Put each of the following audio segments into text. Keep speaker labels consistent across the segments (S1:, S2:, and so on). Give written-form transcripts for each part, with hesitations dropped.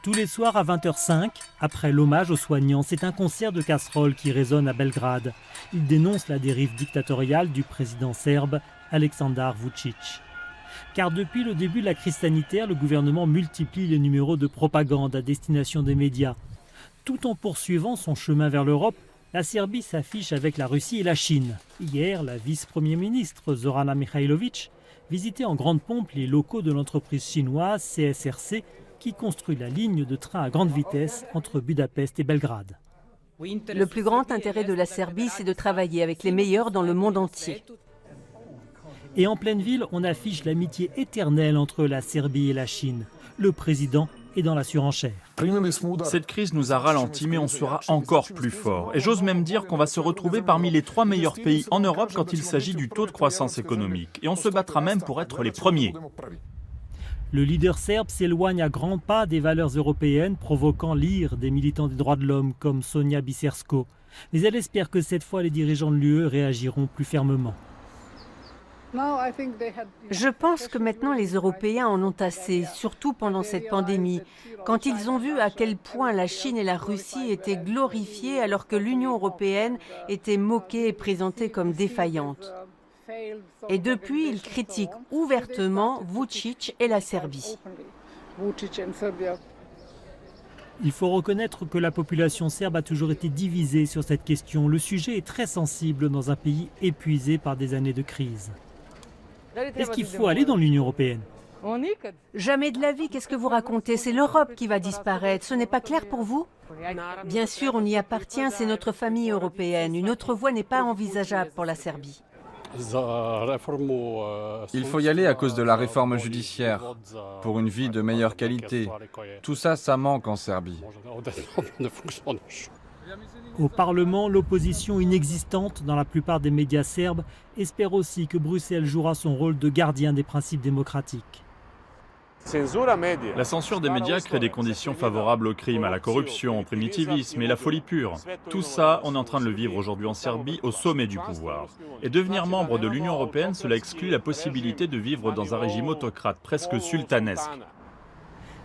S1: Tous les soirs à 20h05, après l'hommage aux soignants, c'est un concert de casseroles qui résonne à Belgrade. Il dénonce la dérive dictatoriale du président serbe Aleksandar Vučić. Car depuis le début de la crise sanitaire, le gouvernement multiplie les numéros de propagande à destination des médias. Tout en poursuivant son chemin vers l'Europe, la Serbie s'affiche avec la Russie et la Chine. Hier, la vice-premier ministre Zorana Mihajlović visitait en grande pompe les locaux de l'entreprise chinoise CSRC qui construit la ligne de train à grande vitesse entre Budapest et Belgrade.
S2: Le plus grand intérêt de la Serbie, c'est de travailler avec les meilleurs dans le monde entier.
S1: Et en pleine ville, on affiche l'amitié éternelle entre la Serbie et la Chine. Le président est dans la surenchère.
S3: Cette crise nous a ralentis, mais on sera encore plus fort. Et j'ose même dire qu'on va se retrouver parmi les 3 meilleurs pays en Europe quand il s'agit du taux de croissance économique. Et on se battra même pour être les premiers.
S1: Le leader serbe s'éloigne à grands pas des valeurs européennes, provoquant l'ire des militants des droits de l'homme comme Sonja Biserko. Mais elle espère que cette fois, les dirigeants de l'UE réagiront plus fermement.
S2: Je pense que maintenant les Européens en ont assez, surtout pendant cette pandémie, quand ils ont vu à quel point la Chine et la Russie étaient glorifiées alors que l'Union européenne était moquée et présentée comme défaillante. Et depuis, ils critiquent ouvertement Vučić et la Serbie.
S1: Il faut reconnaître que la population serbe a toujours été divisée sur cette question. Le sujet est très sensible dans un pays épuisé par des années de crise. Est-ce qu'il faut aller dans l'Union européenne?
S2: Jamais de la vie, qu'est-ce que vous racontez? C'est l'Europe qui va disparaître, ce n'est pas clair pour vous? Bien sûr, on y appartient, c'est notre famille européenne. Une autre voie n'est pas envisageable pour la Serbie.
S4: Il faut y aller à cause de la réforme judiciaire, pour une vie de meilleure qualité. Tout ça, ça manque en Serbie.
S1: Au Parlement, l'opposition inexistante dans la plupart des médias serbes espère aussi que Bruxelles jouera son rôle de gardien des principes démocratiques.
S3: La censure des médias crée des conditions favorables au crime, à la corruption, au primitivisme et la folie pure. Tout ça, on est en train de le vivre aujourd'hui en Serbie, au sommet du pouvoir. Et devenir membre de l'Union européenne, cela exclut la possibilité de vivre dans un régime autocrate, presque sultanesque.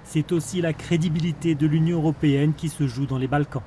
S1: C'est aussi la crédibilité de l'Union européenne qui se joue dans les Balkans.